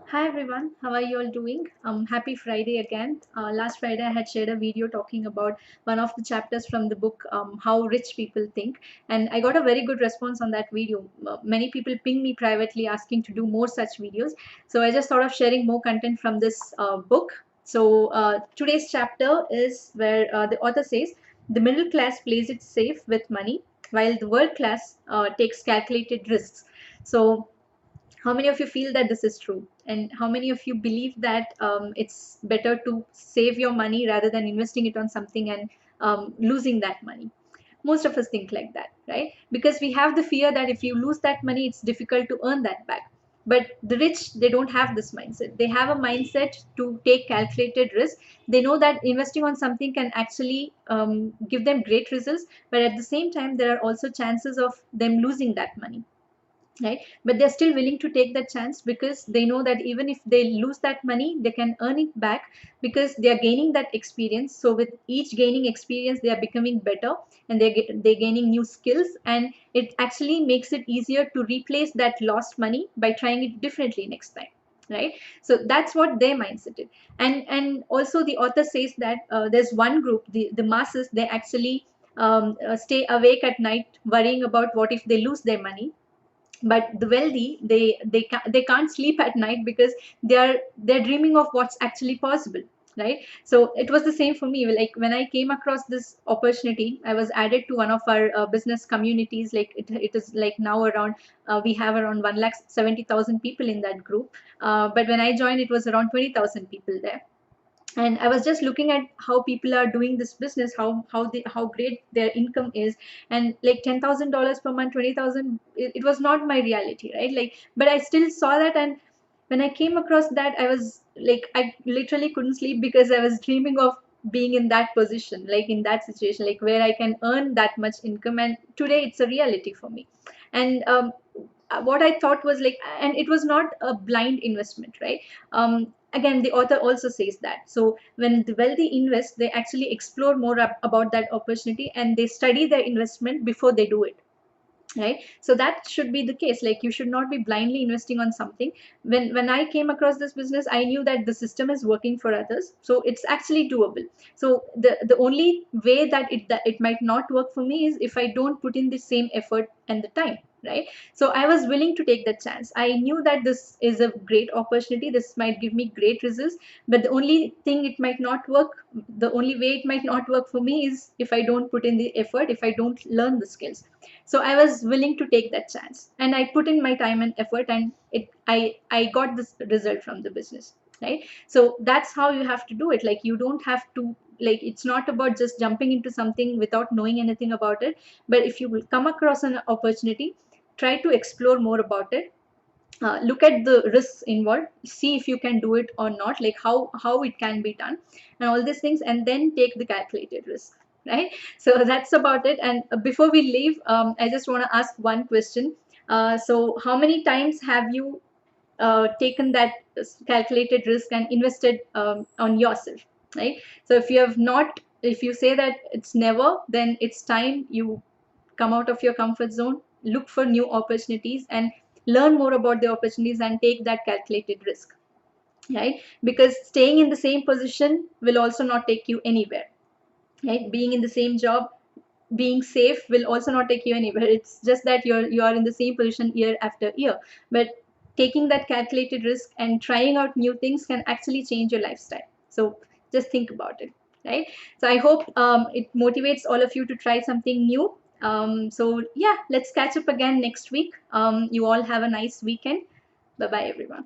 Hi everyone, how are you all doing? Happy Friday again. Last Friday I had shared a video talking about one of the chapters from the book, How Rich People Think, and I got a very good response on that video. Many people ping me privately asking to do more such videos, so I just thought of sharing more content from this book. So today's chapter is where the author says the middle class plays it safe with money, while the world class takes calculated risks. So how many of you feel that this is true, and how many of you believe that it's better to save your money rather than investing it on something and losing that money? Most of us think like that, right? Because we have the fear that if you lose that money, it's difficult to earn that back. But the rich, they don't have this mindset. They have a mindset to take calculated risk. They know that investing on something can actually give them great results, but at the same time there are also chances of them losing that money, right? But they're still willing to take that chance because they know that even if they lose that money, they can earn it back because they are gaining that experience. So with each gaining experience, they are becoming better, and they're gaining new skills, and it actually makes it easier to replace that lost money by trying it differently next time, right? So that's what their mindset is. And also the author says that there's one group, the masses, they actually stay awake at night worrying about what if they lose their money. But the wealthy, they can't sleep at night because they're dreaming of what's actually possible, right? So it was the same for me. Like when I came across this opportunity, I was added to one of our business communities. Like it is like now around we have around 1,70,000 people in that group, but when I joined, it was around 20,000 people there. And I was just looking at how people are doing this business, how great their income is. And like $10,000 per month, 20,000, it was not my reality, right? Like, but I still saw that. And when I came across that, I was like, I literally couldn't sleep because I was dreaming of being in that position, like in that situation, like where I can earn that much income. And today it's a reality for me. And what I thought was like, and it was not a blind investment, right? Again, the author also says that. So when the wealthy invest, they actually explore more about that opportunity, and they study their investment before they do it, right? So that should be the case. Like you should not be blindly investing on something. When I came across this business, I knew that the system is working for others, so it's actually doable. So the only way that it might not work for me is if I don't put in the same effort and the time, right? So I was willing to take that chance. I knew that this is a great opportunity, this might give me great results. But the only thing it might not work, the only way it might not work for me is if I don't put in the effort, if I don't learn the skills. So I was willing to take that chance, and I put in my time and effort, and I got this result from the business, right? So that's how you have to do it. Like you don't have to, like it's not about just jumping into something without knowing anything about it. But if you will come across an opportunity, try to explore more about it. Look at the risks involved, see if you can do it or not, like how it can be done, and all these things, and then take the calculated risk, right? So that's about it. And before we leave, I just want to ask one question. So how many times have you taken that calculated risk and invested on yourself, right? So if you have not, if you say that it's never, then it's time you come out of your comfort zone, look for new opportunities, and learn more about the opportunities and take that calculated risk, right? Because staying in the same position will also not take you anywhere, right? Being in the same job, being safe will also not take you anywhere. It's just that you are in the same position year after year. But taking that calculated risk and trying out new things can actually change your lifestyle. So just think about it, right? So I hope it motivates all of you to try something new. So yeah, let's catch up again next week. You all have a nice weekend. Bye bye everyone.